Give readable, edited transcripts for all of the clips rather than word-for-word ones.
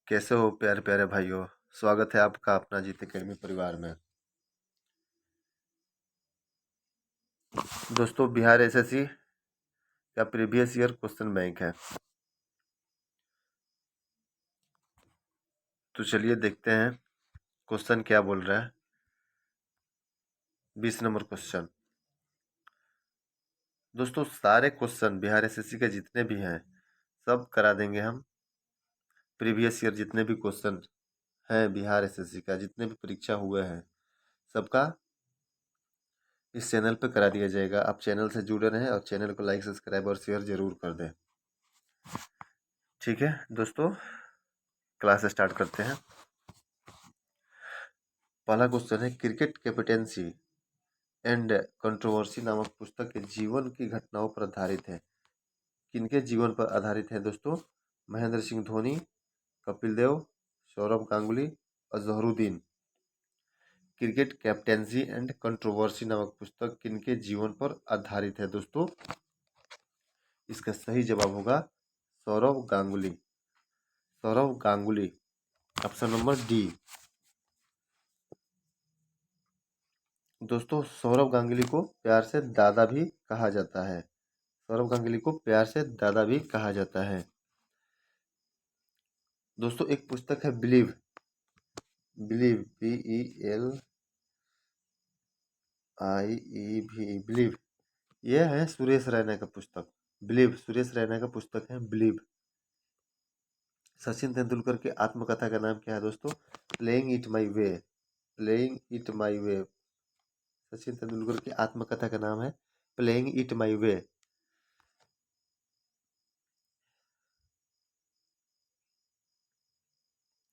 कैसे हो प्यारे प्यारे भाइयों। स्वागत है आपका अपना जीत अकेडमी परिवार में। दोस्तों, बिहार एसएससी का प्रीवियस ईयर क्वेश्चन बैंक है, तो चलिए देखते हैं क्वेश्चन क्या बोल रहा है। 20 नंबर क्वेश्चन। दोस्तों, सारे क्वेश्चन बिहार एसएससी के जितने भी हैं सब करा देंगे हम। प्रीवियस ईयर जितने भी क्वेश्चन हैं बिहार एसएससी का, जितने भी परीक्षा हुए हैं, सबका इस चैनल पे करा दिया जाएगा। आप चैनल से जुड़े रहें और चैनल को लाइक, सब्सक्राइब और शेयर जरूर कर दें। ठीक है दोस्तों, क्लास स्टार्ट करते हैं। पहला क्वेश्चन है, क्रिकेट कैप्टेंसी एंड कंट्रोवर्सी नामक पुस्तक के जीवन की घटनाओं पर आधारित है। किनके जीवन पर आधारित है दोस्तों? Mahendra Singh Dhoni, Kapil Dev, Sourav Ganguly, Azharuddin. Cricket captaincy and controversy नामक पुस्तक किनके जीवन पर आधारित है दोस्तों? इसका सही जवाब होगा Saurav Ganguly. Saurav Ganguly, option number D. दोस्तों, सौरव गांगुली को प्यार से दादा भी कहा जाता है। सौरव गांगुली को प्यार से दादा भी कहा जाता है। दोस्तों, एक पुस्तक है बिलीव। Believe, BELIEV, believe. यह है सुरेश रैना का पुस्तक। बिलीव सुरेश रैना का पुस्तक है बिलीव। सचिन तेंदुलकर की आत्मकथा का नाम क्या है दोस्तों? Playing it my way. Playing it my way. Sachin Tendulkar की आत्मकथा का नाम है प्लेइंग इट माई वे।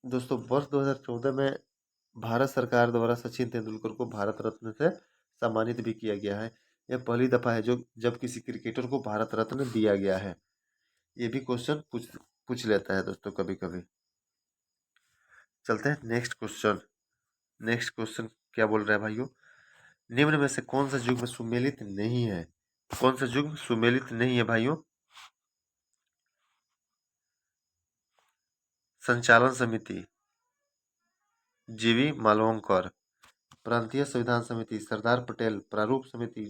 दोस्तों, वर्ष 2014 में भारत सरकार द्वारा सचिन तेंदुलकर को भारत रत्न से सम्मानित भी किया गया है। यह पहली दफा है जब किसी क्रिकेटर को भारत रत्न दिया गया है। ये भी क्वेश्चन पूछ लेता है दोस्तों कभी कभी। चलते हैं नेक्स्ट क्वेश्चन। नेक्स्ट क्वेश्चन क्या बोल रहा है भाइयों? निम्न में से कौन सा युग्म सुमेलित नहीं है? कौन सा युग्म सुमेलित नहीं है भाइयों? संचालन समिति, जीवी मालवंकर, प्रांतीय संविधान समिति, सरदार पटेल, प्रारूप समिति,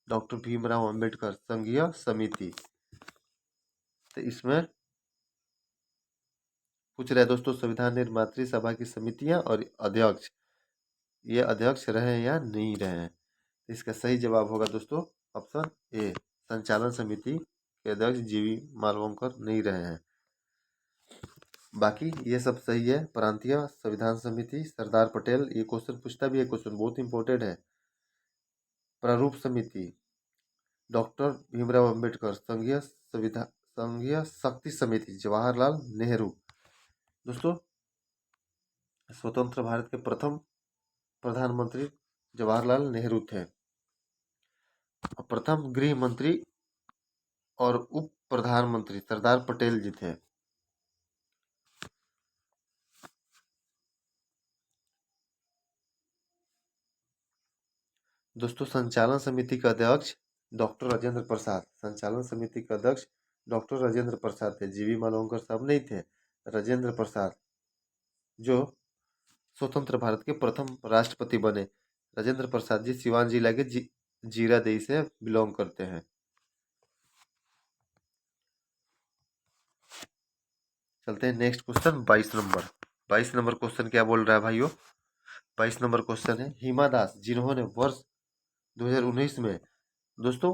डॉक्टर भीमराव अंबेडकर, संघीय समिति। तो इसमें पूछ रहे हैं दोस्तों, संविधान निर्मात्री सभा की समितियां और अध्यक्ष, ये अध्यक्ष रहे या नहीं रहे? इसका सही जवाब होगा दोस्तों ऑप्शन ए, संचालन समिति के अध्यक्ष जीवी मालवंकर नहीं रहे हैं। बाकी ये सब सही है। प्रांतीय संविधान समिति, सरदार पटेल, ये क्वेश्चन पूछता भी है, क्वेश्चन बहुत इंपॉर्टेंट है। प्रारूप समिति, डॉक्टर भीमराव अंबेडकर, संघीय शक्ति समिति, जवाहरलाल नेहरू। दोस्तों, स्वतंत्र भारत के प्रथम प्रधानमंत्री जवाहरलाल नेहरू थे। प्रथम गृह मंत्री और उप प्रधानमंत्री सरदार पटेल जी थे। दोस्तों, संचालन समिति का अध्यक्ष डॉक्टर राजेंद्र प्रसाद। संचालन समिति का अध्यक्ष डॉक्टर राजेंद्र प्रसाद थे। जीवी मालवंकर साहब नहीं थे, राजेंद्र प्रसाद, जो स्वतंत्र भारत के प्रथम राष्ट्रपति बने। राजेंद्र प्रसाद जी सिवान जिला के जीरादेई से बिलोंग करते हैं। चलते हैं next question 22 number. 22 number question क्या बोल रहा है भाइयों? 22 नंबर क्वेश्चन है, हिमा दास जिन्होंने वर्ष 2019 में, दोस्तों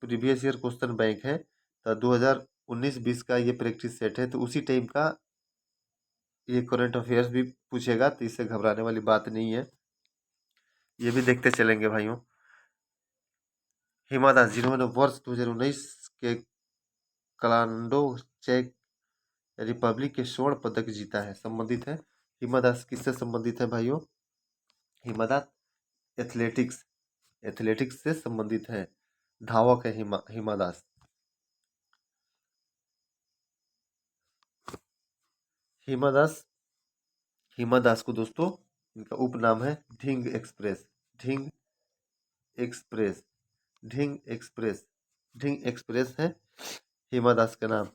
प्रीवियस ईयर क्वेश्चन बैंक है तो 2019-20 का ये प्रैक्टिस सेट है, तो उसी टाइम का ये करंट अफेयर्स भी पूछेगा, तो इससे घबराने वाली बात नहीं है। ये भी देखते चलेंगे भाइयों। हिमा दास जिन्होंने वर्ष 2019 के कलांडो चेक रिपब्लिक के स्वर्ण पदक जीता है, संबंधित है। हिमा दास किससे संबंधित है भाइयों? हिमा दास एथलेटिक्स से संबंधित है, धावक है हिमा दास। हिमा दास को दोस्तों इनका उपनाम है Dhing express. Dhing express, Dhing express, Dhing express है हिमा दास का नाम।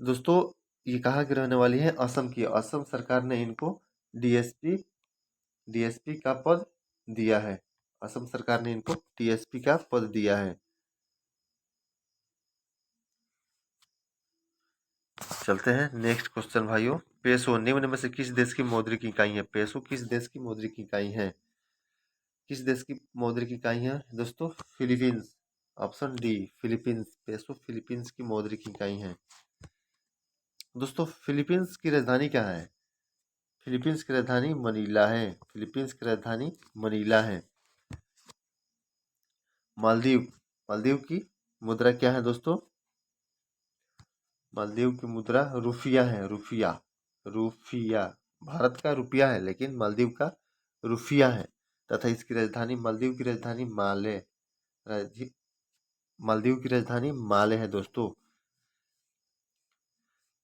दोस्तों, ये कहाँ की रहने वाली है? असम की। असम सरकार ने इनको डीएसपी डीएसपी का पद दिया है। असम सरकार ने इनको डीएसपी का पद दिया है। चलते हैं नेक्स्ट क्वेश्चन भाइयों। पेसो निम्न में से किस देश की मौद्रिक इकाई है? पेसो किस देश की मौद्रिक इकाई है? किस देश की मौद्रिक इकाई है दोस्तों? Philippines. Option D Philippines. Peso Philippines की मौद्रिक इकाई है। दोस्तों फिलीपींस की राजधानी क्या है? फिलीपींस की राजधानी मनीला है। फिलीपींस की राजधानी मनीला है। मालदीव। मालदीव की मुद्रा क्या है दोस्तों? मालदीव की मुद्रा रुफिया है। रुफिया। रुफिया। भारत का रुपया है लेकिन मालदीव का रुफिया है। तथा इसकी राजधानी मालदीव की राजधानी माले मालदीव की राजधानी माले है दोस्तों।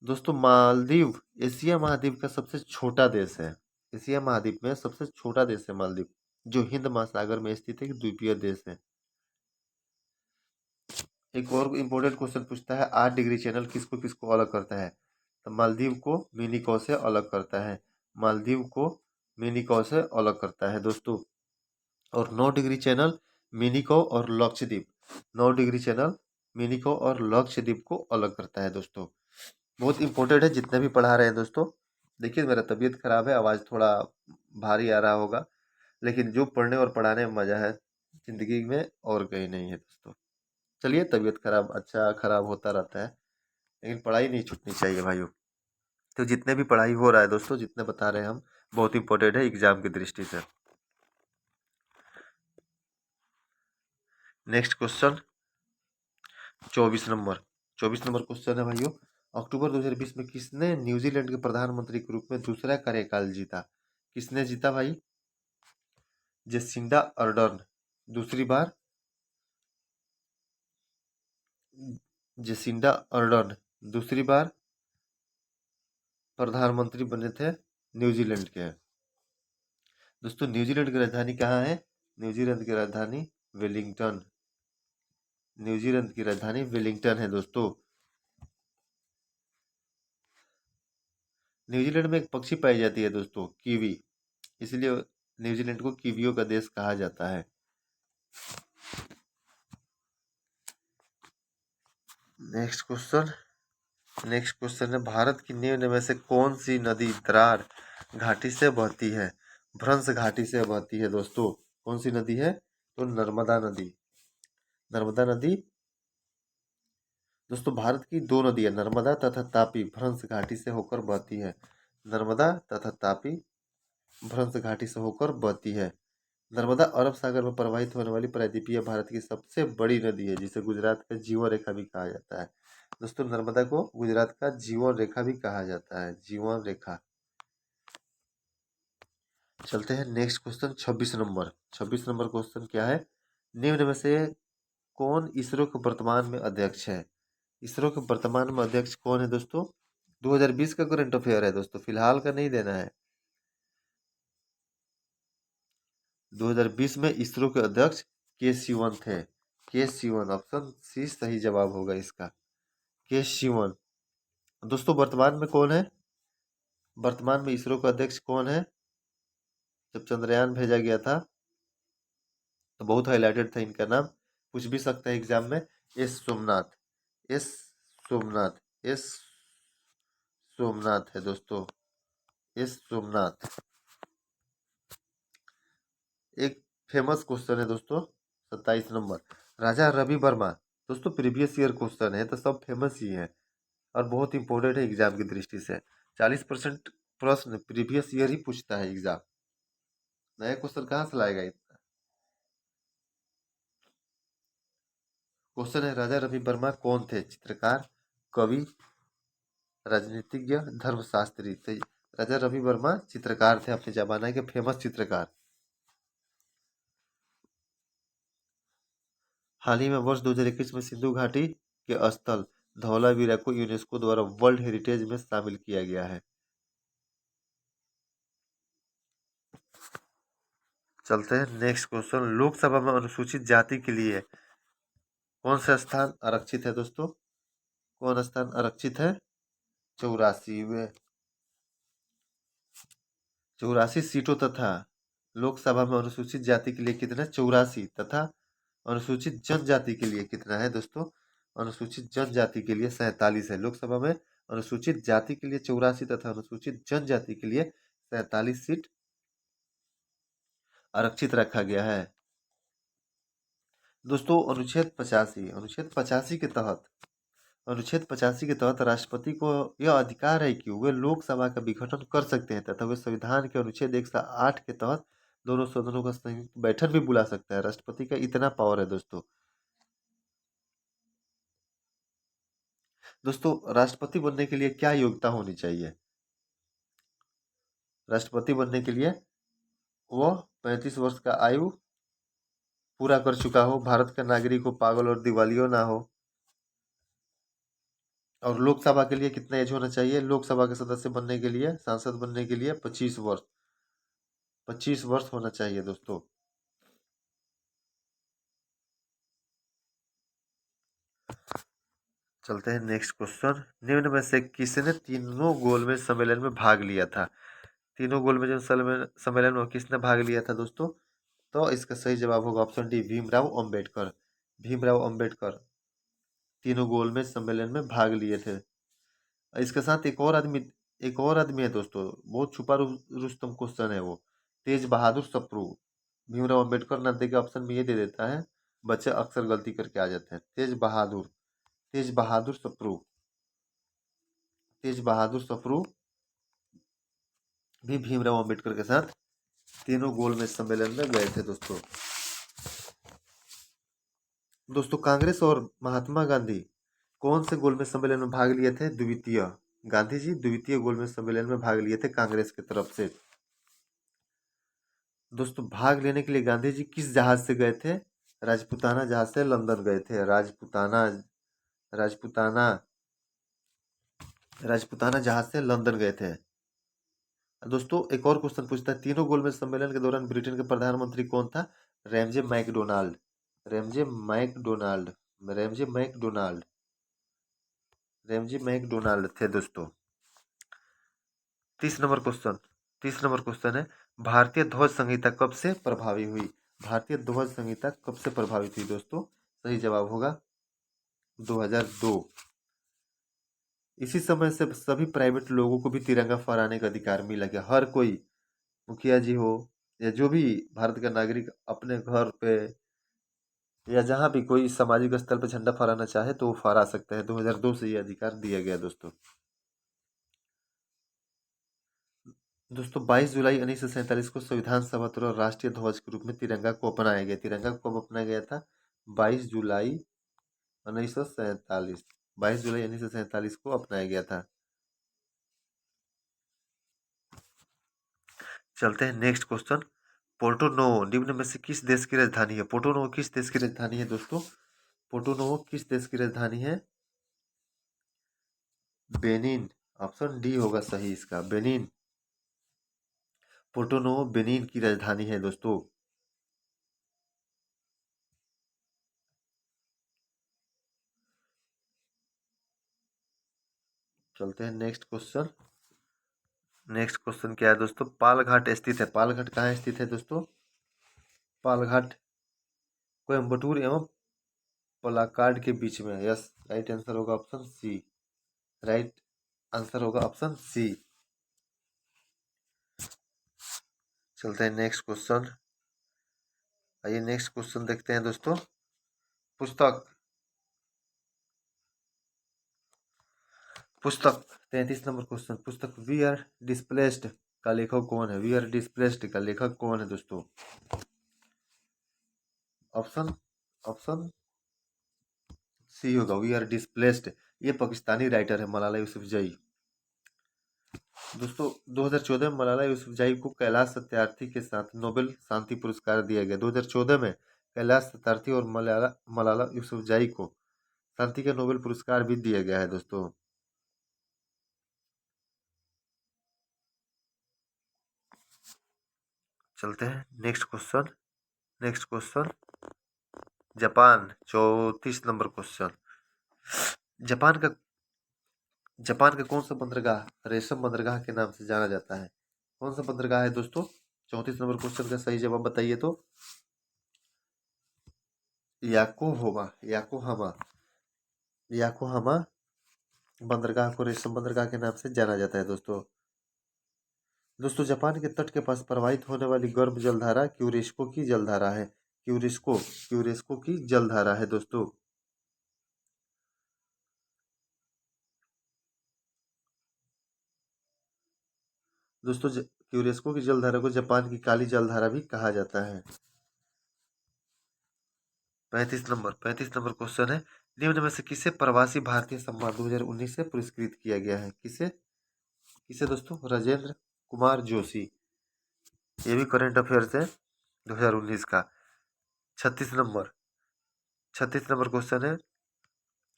दोस्तों मालदीव एशिया महाद्वीप का सबसे छोटा देश है। एशिया महाद्वीप में सबसे छोटा देश है मालदीव, जो हिंद महासागर में स्थित एक द्वीपीय देश है। एक और इम्पोर्टेंट क्वेश्चन पूछता है 8 डिग्री चैनल किसको किसको अलग करता है? तो मालदीव को मिनिकॉय से अलग करता है। मालदीव को मिनिकॉय से अलग करता है दोस्तों। और 9 डिग्री चैनल मिनिकॉय और लक्षद्वीप। 9 डिग्री चैनल मिनिकॉय और लक्षद्वीप को अलग करता है दोस्तों। बहुत इंपॉर्टेंट है जितने भी पढ़ा रहे हैं दोस्तों। देखिए मेरा तबीयत खराब है, आवाज़ थोड़ा भारी आ रहा होगा, लेकिन जो पढ़ने और पढ़ाने में मज़ा है ज़िंदगी में और कहीं नहीं है दोस्तों। चलिए तबीयत खराब अच्छा खराब होता रहता है, लेकिन पढ़ाई नहीं छूटनी चाहिए भाइयों। तो जितने भी पढ़ाई हो रहा है दोस्तों, जितने बता रहे हैं हम, बहुत इंपॉर्टेंट है एग्जाम की दृष्टि से। Next question 24 number. 24 number question है भाइयों। अक्टूबर 2020 में किसने न्यूजीलैंड के प्रधानमंत्री के रूप में दूसरा कार्यकाल जीता? किसने जीता भाई? जेसिंडा अर्डर्न दूसरी बार। जेसिंडा अर्डर्न दूसरी बार प्रधानमंत्री बने थे न्यूजीलैंड के। दोस्तों न्यूजीलैंड की राजधानी कहाँ है? न्यूजीलैंड की राजधानी वेलिंगटन। न्यूजीलैंड की राजधानी वेलिंगटन है दोस्तों। न्यूजीलैंड में एक पक्षी पाई जाती है दोस्तों, कीवी, इसलिए न्यूजीलैंड को कीवियों का देश कहा जाता है। नेक्स्ट क्वेश्चन है भारत की निम्न में से कौन सी नदी द्रार घाटी से बहती है? भ्रंश घाटी से बहती है दोस्तों। कौन सी नदी है? तो नर्मदा नदी। नर्मदा नदी दोस्तों भारत की दो नदियां नर्मदा तथा तापी भ्रंश घाटी से होकर बहती है। नर्मदा तथा तापी भ्रंश घाटी से होकर बहती है। नर्मदा अरब सागर में प्रवाहित होने वाली प्रायद्वीपीय भारत की सबसे बड़ी नदी है, जिसे गुजरात का जीवन रेखा भी कहा जाता है। दोस्तों नर्मदा को गुजरात का जीवन रेखा भी कहा जाता है। जीवन रेखा। चलते हैं next question 26 number. 26 number question क्या है? निम्न में से कौन इसरो के वर्तमान में अध्यक्ष है? इसरो के वर्तमान में अध्यक्ष कौन है दोस्तों? 2020 का करंट अफेयर है दोस्तों, फिलहाल का नहीं देना है। 2020 में इसरो के अध्यक्ष के सिवन थे। के सिवन ऑप्शन सी सही जवाब होगा इसका। के सिवन। दोस्तों वर्तमान में कौन है? वर्तमान में इसरो का अध्यक्ष कौन है? जब चंद्रयान भेजा गया था तो बहुत हाईलाइटेड था इनका नाम, पूछ भी सकता है एग्जाम में। S Somnath. S Somnath. S Somnath है दोस्तों। एस सोमनाथ। एक फेमस क्वेश्चन है दोस्तों 27 नंबर। राजा रवि वर्मा। दोस्तों प्रीवियस ईयर क्वेश्चन है तो सब फेमस ही है और बहुत इंपॉर्टेंट है एग्जाम की दृष्टि से। 40% प्रश्न प्रीवियस ईयर ही पूछता है एग्जाम, नया क्वेश्चन कहाँ से लाएगा इतना। क्वेश्चन है राजा रवि वर्मा कौन थे? चित्रकार, कवि, राजनीतिज्ञ, धर्मशास्त्री। तो राजा रवि वर्मा चित्रकार थे, अपने जमाना के फेमस चित्रकार। हाल ही में वर्ष 2021 में सिंधु घाटी के स्थल धौलावीरा को यूनेस्को द्वारा वर्ल्ड हेरिटेज में शामिल किया गया है। चलते हैं नेक्स्ट क्वेश्चन। लोकसभा में अनुसूचित जाति के लिए कौन सा स्थान आरक्षित है दोस्तों? कौन स्थान आरक्षित है? चौरासी वे 84 सीटों तथा लोकसभा में अनुसूचित जाति के लिए कितना 84 तथा अनुसूचित जनजाति के लिए कितना है दोस्तों? अनुसूचित जनजाति के लिए 47 है। लोकसभा में अनुसूचित जाति के लिए 84 तथा अनुसूचित जनजाति के लिए 47 सीट आरक्षित रखा गया है। दोस्तों अनुच्छेद 85 के तहत राष्ट्रपति को यह अधिकार है कि वे लोकसभा का विघटन कर सकते हैं तथा वे संविधान के अनुच्छेद 108 के तहत दोनों सदनों का संयुक्त बैठक भी बुला सकता है। राष्ट्रपति का इतना पावर है दोस्तों। राष्ट्रपति बनने के लिए क्या योग्यता होनी चाहिए? राष्ट्रपति बनने के लिए वह 35 वर्ष का आयु पूरा कर चुका हो, भारत का नागरिक हो, पागल और दिवालिया ना हो। और लोकसभा के लिए कितना एज होना चाहिए? लोकसभा के सदस्य बनने के लिए, सांसद बनने के लिए 25 वर्ष होना चाहिए दोस्तों। चलते हैं नेक्स्ट क्वेश्चन। निम्न में से किसने तीनों गोलमेज सम्मेलन में भाग लिया था? तीनों गोलमेज सम्मेलन में किसने भाग लिया था दोस्तों? तो इसका सही जवाब होगा ऑप्शन डी, भीमराव अंबेडकर। भीमराव अंबेडकर तीनों गोलमेज सम्मेलन में भाग लिए थे। इसके साथ एक और आदमी है दोस्तों, बहुत छुपा रुस्तम क्वेश्चन है वो, तेज बहादुर सप्रू। भीमराव अंबेडकर ना दे के ऑप्शन में ये दे देता है, बच्चे अक्सर गलती करके आ जाते हैं। तेज बहादुर सप्रू भी भीमराव अंबेडकर के साथ तीनों गोलमेज सम्मेलन में गए थे दोस्तों कांग्रेस और महात्मा गांधी कौन से गोलमेज सम्मेलन में भाग लिए थे? द्वितीय। गांधी जी द्वितीय गोलमेज सम्मेलन में भाग लिए थे कांग्रेस की तरफ से। दोस्तों भाग लेने के लिए गांधी जी किस जहाज से गए थे? राजपुताना जहाज से लंदन गए थे। राजपुताना जहाज से लंदन गए थे। दोस्तों एक और क्वेश्चन पूछता है, तीनों गोलमेज सम्मेलन के दौरान ब्रिटेन के प्रधानमंत्री कौन था? रैमजे मैकडोनाल्ड थे दोस्तों। 30 नंबर क्वेश्चन है, भारतीय ध्वज संहिता कब से प्रभावी हुई? भारतीय ध्वज संहिता कब से प्रभावित हुई दोस्तों? सही जवाब होगा 2002। इसी समय से सभी प्राइवेट लोगों को भी तिरंगा फहराने का अधिकार मिला गया। हर कोई, मुखिया जी हो या जो भी भारत का नागरिक, अपने घर पे या जहां भी कोई सामाजिक स्तर पर झंडा फहराना चाहे तो वो फहरा सकता है। 2002 से ये अधिकार दिया गया दोस्तों। 22 जुलाई 1947 को संविधान सभा द्वारा राष्ट्रीय ध्वज के रूप में तिरंगा को अपनाया गया। तिरंगा को कब अपनाया गया था? 22 जुलाई 1947। 22 जुलाई 1947 को अपनाया गया था। चलते हैं नेक्स्ट क्वेश्चन। पोर्टो नोवो निम्न में से किस देश की राजधानी है? पोर्टो नोवो किस देश की राजधानी है दोस्तों? पोर्टो नोवो किस देश की राजधानी है? बेनिन। ऑप्शन डी होगा सही इसका, बेनिन। पोर्टो नोवो बेनिन की राजधानी है दोस्तों। चलते हैं नेक्स्ट क्वेश्चन क्या है दोस्तों? पालघाट स्थित है। पालघाट कहाँ स्थित है दोस्तों? पालघाट कोयम्बटूर एवं पलाक्काड के बीच में। यस, राइट आंसर होगा ऑप्शन सी। राइट आंसर होगा ऑप्शन सी। चलते हैं नेक्स्ट क्वेश्चन। आइए नेक्स्ट क्वेश्चन देखते हैं दोस्तों। पुस्तक 33 नंबर क्वेश्चन। पुस्तक वी आर डिस्प्लेस्ड का लेखक कौन है? वी आर डिस्प्लेस्ड का लेखक कौन है दोस्तों? ऑप्शन सी होगा, वी आर डिस्प्लेस्ड। ये पाकिस्तानी राइटर है मलाला यूसुफजई। दोस्तों 2014 में मलाला यूसुफजई को कैलाश सत्यार्थी के साथ नोबेल शांति पुरस्कार दिया गया। 2014 में कैलाश सत्यार्थी और मलाला यूसुफजई को शांति का नोबेल पुरस्कार भी दिया गया है दोस्तों। चलते हैं next question. Japan 34 number question. Japan का जापान का कौन सा बंदरगाह रेशम बंदरगाह के नाम से जाना जाता है? कौन सा बंदरगाह है दोस्तों? 34 नंबर क्वेश्चन का सही जवाब बताइए तो। याकोहोमा, याकोहामा, याकोहामा बंदरगाह को रेशम बंदरगाह के नाम से जाना जाता है दोस्तों। दोस्तों जापान के तट के पास प्रवाहित होने वाली गर्म जलधारा क्यूरेस्को की जलधारा है। क्यूरेस्को की जलधारा है दोस्तों। दोस्तों क्यूरेस्को की जलधारा को जापान की काली जलधारा भी कहा जाता है। 35 नंबर क्वेश्चन है, निम्न में से किसे प्रवासी भारतीय सम्मान 2019 से पुरस्कृत किया गया है? किसे किसे दोस्तों? राजेंद्र कुमार जोशी। ये भी करंट अफेयर्स है 2019 का। 36 नंबर 36 नंबर क्वेश्चन है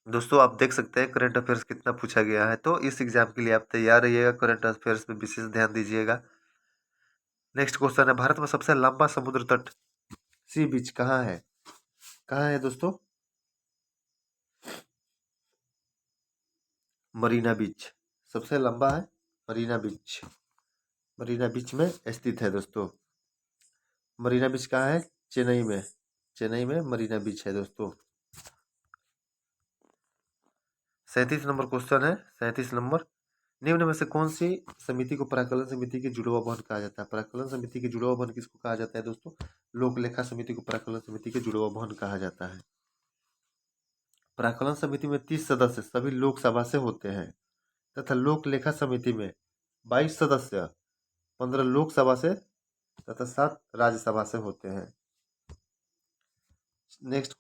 दोस्तों, आप देख सकते हैं करंट अफेयर्स कितना पूछा गया है, तो इस एग्जाम के लिए आप तैयार रहिएगा, करंट अफेयर्स पे विशेष ध्यान दीजिएगा। नेक्स्ट क्वेश्चन है, भारत में सबसे लंबा समुद्र तट सी बीच कहाँ है? कहाँ है दोस्तों? मरीना बीच सबसे लंबा है। मरीना बीच, मरीना बीच में स्थित है दोस्तों। मरीना बीच कहाँ है? चेन्नई में, चेन्नई में मरीना बीच है दोस्तों। 37 नंबर क्वेश्चन है, 37 नंबर, निम्न में से कौन सी समिति को प्राक्कलन समिति के जुड़वा भवन कहा जाता है? प्राक्कलन समिति के जुड़वा भवन किसको कहा जाता है दोस्तों? लोक लेखा समिति को प्राक्कलन समिति के जुड़वा भवन कहा जाता है। प्राक्कलन समिति में 30 सदस्य सभी लोकसभा से होते हैं तथा लोक लेखा समिति में 22 सदस्य 15 लोकसभा से तथा 7 राज्यसभा से होते हैं। नेक्स्ट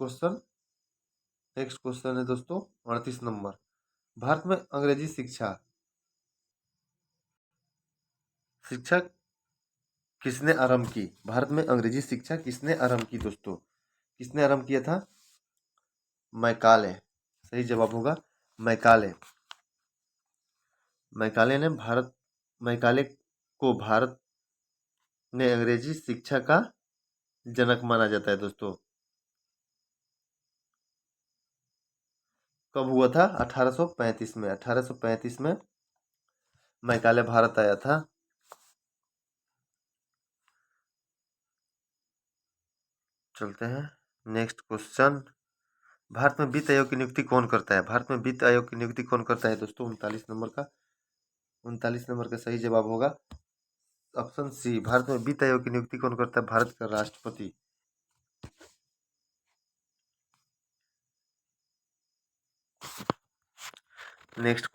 क्वेश्चन है दोस्तों 38 नंबर, भारत में अंग्रेजी शिक्षा किसने आरंभ की? भारत में अंग्रेजी शिक्षा किसने आरंभ की दोस्तों? किसने आरंभ किया था? मैकाले, सही जवाब होगा मैकाले। मैकाले को भारत ने अंग्रेजी शिक्षा का जनक माना जाता है दोस्तों। कब हुआ था? 1835 में। 1835 में मैकाले भारत आया था। चलते हैं नेक्स्ट क्वेश्चन, भारत में वित्त आयोग की नियुक्ति कौन करता है? भारत में वित्त आयोग की नियुक्ति कौन करता है दोस्तों? 39 नंबर का सही जवाब होगा ऑप्शन सी, भारत में वित्त आयोग की नियुक्ति कौन करता है? भारत का राष्ट्रपति। नेक्स्ट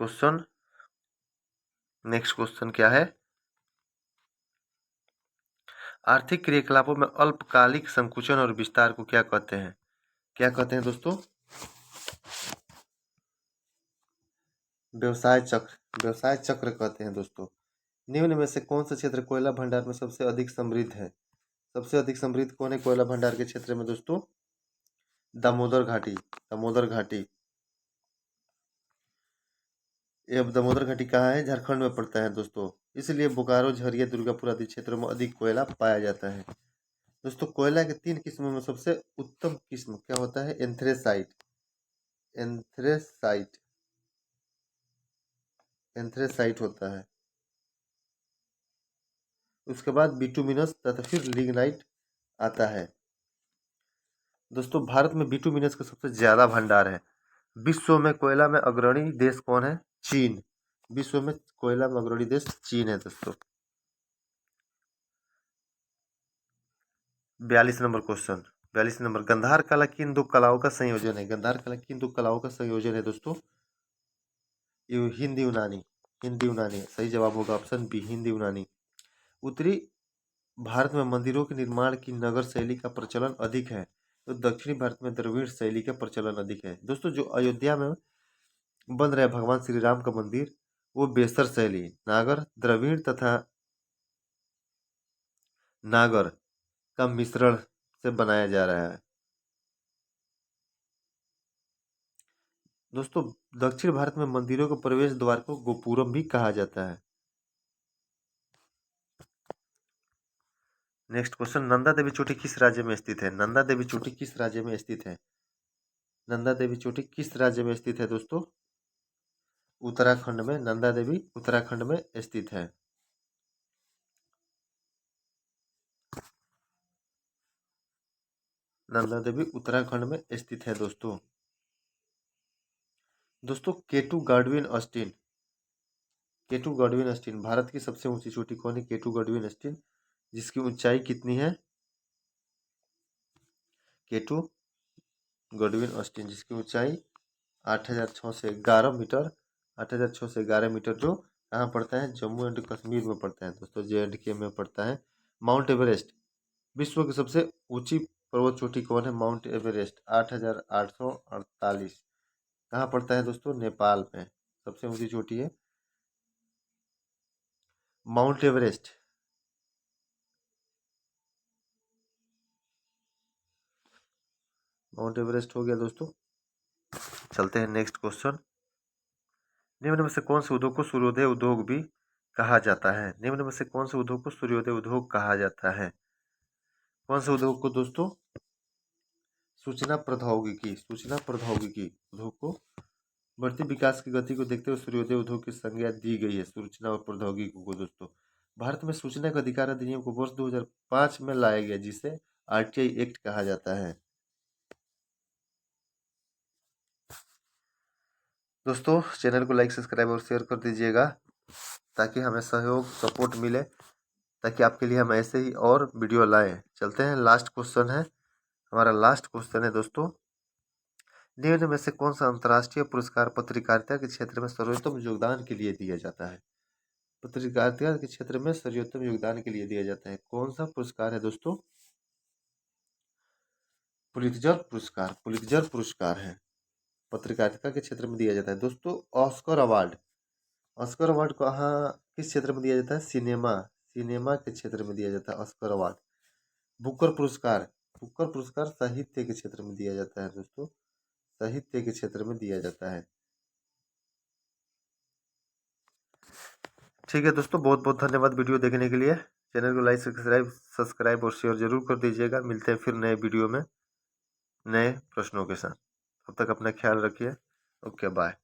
क्वेश्चन क्या है? आर्थिक क्रियाकलापों में अल्पकालिक संकुचन और विस्तार को क्या कहते हैं? क्या कहते हैं दोस्तों? व्यवसाय चक्र कहते हैं दोस्तों। निम्न में से कौन सा क्षेत्र कोयला भंडार में सबसे अधिक समृद्ध है? सबसे अधिक समृद्ध कौन है कोयला भंडार के क्षेत्र में दोस्तों? दामोदर घाटी, दामोदर घाटी। ये अब दामोदर घाटी कहाँ है? झारखंड में पड़ता है दोस्तों, इसलिए बोकारो, झरिया, दुर्गापुर आदि क्षेत्रों में अधिक कोयला पाया जाता है दोस्तों। कोयला के 3 किस्मों में सबसे उत्तम किस्म क्या होता है? एंथ्रेसाइट, एंथ्रेसाइट, एंथ्रेसाइट होता है। उसके बाद बिटुमिनस तथा फिर लिग्नाइट आता है दोस्तों। भारत में बिटुमिनस का सबसे ज्यादा भंडार है। विश्व में कोयला में अग्रणी देश कौन है? चीन। विश्व में कोयला में अग्रणी देश चीन है दोस्तों। 42 नंबर क्वेश्चन, 42 नंबर, गंधार कला किन दो कलाओं का संयोजन है? गंधार कला किन दो कलाओं का संयोजन है दोस्तों? हिंदी यूनानी, हिंदी यूनानी सही जवाब होगा ऑप्शन बी, हिंदी यूनानी। उत्तरी भारत में मंदिरों के निर्माण की नगर शैली का प्रचलन अधिक है, तो दक्षिणी भारत में द्रविड़ शैली का प्रचलन अधिक है दोस्तों। जो अयोध्या में बन रहा है भगवान श्री राम का मंदिर, वो बेसर शैली नागर, द्रविड़ तथा नागर का मिश्रण से बनाया जा रहा है दोस्तों। दक्षिण भारत में मंदिरों के प्रवेश द्वार को गोपुरम भी कहा जाता है। नेक्स्ट क्वेश्चन, नंदा देवी चोटी किस राज्य में स्थित है? नंदा देवी चोटी किस राज्य में स्थित है? नंदा देवी चोटी किस राज्य में स्थित है दोस्तों? उत्तराखंड में, नंदा देवी उत्तराखंड में स्थित है। नंदा देवी उत्तराखंड में स्थित है दोस्तों। दोस्तों K two Godwin Austen, K two Godwin Austen Bharat की सबसे ऊंची चोटी कौन है? केटू गॉडविन ऑस्टिन, जिसकी ऊंचाई कितनी है? केटू गॉडविन ऑस्टिन जिसकी ऊंचाई 8,600 से 11 मीटर, 8,600 से 11 मीटर, जो कहाँ पड़ता है? जम्मू एंड कश्मीर में पड़ता है दोस्तों, JNK में पड़ता है। माउंट एवरेस्ट, विश्व की सबसे ऊंची पर्वत चोटी कौन है? माउंट एवरेस्ट 8,848, कहाँ पड़ता है दोस्तों? नेपाल में सबसे ऊंची चोटी है माउंट एवरेस्ट। माउंट एवरेस्ट हो गया दोस्तों। चलते हैं नेक्स्ट क्वेश्चन। निम्न में से कौन से उद्योग को सूर्योदय उद्योग भी कहा जाता है? निम्न में से कौन से उद्योग को सूर्योदय उद्योग कहा जाता है? कौन से उद्योग को दोस्तों? सूचना प्रौद्योगिकी, सूचना प्रौद्योगिकी उद्योग को बढ़ती विकास की गति को देखते हुए सूर्योदय उद्योग की संज्ञा दी गई है सूचना और प्रौद्योगिकी को दोस्तों। भारत में सूचना का अधिकार अधिनियम को वर्ष 2005 में लाया गया, जिसे RTI एक्ट कहा जाता है। दोस्तों चैनल को लाइक, सब्सक्राइब और शेयर कर दीजिएगा, ताकि हमें सहयोग सपोर्ट मिले, ताकि आपके लिए हम ऐसे ही और वीडियो लाएं। चलते हैं, लास्ट क्वेश्चन है हमारा, लास्ट क्वेश्चन है दोस्तों। निम्न में से कौन सा अंतर्राष्ट्रीय पुरस्कार पत्रकारिता के क्षेत्र में सर्वोत्तम योगदान के लिए दिया जाता है? पत्रकारिता के क्षेत्र में सर्वोत्तम योगदान के लिए दिया जाता है। कौन सा पुरस्कार है दोस्तों? पुलित्जर पुरस्कार, पुलित्जर पुरस्कार है, पत्रकारिता के क्षेत्र में दिया जाता है दोस्तों। ऑस्कर अवार्ड, ऑस्कर अवार्ड कहाँ किस क्षेत्र में दिया जाता है? सिनेमा, सिनेमा के क्षेत्र में दिया जाता है ऑस्कर अवार्ड। बुकर पुरस्कार, बुकर पुरस्कार साहित्य के क्षेत्र में दिया जाता है दोस्तों, साहित्य के क्षेत्र में दिया जाता है। ठीक है दोस्तों, बहुत बहुत धन्यवाद वीडियो देखने के लिए। चैनल को लाइक, सब्सक्राइब और शेयर जरूर कर दीजिएगा। मिलते हैं फिर नए वीडियो में नए प्रश्नों के साथ। तब तक अपना ख्याल रखिए। Okay bye.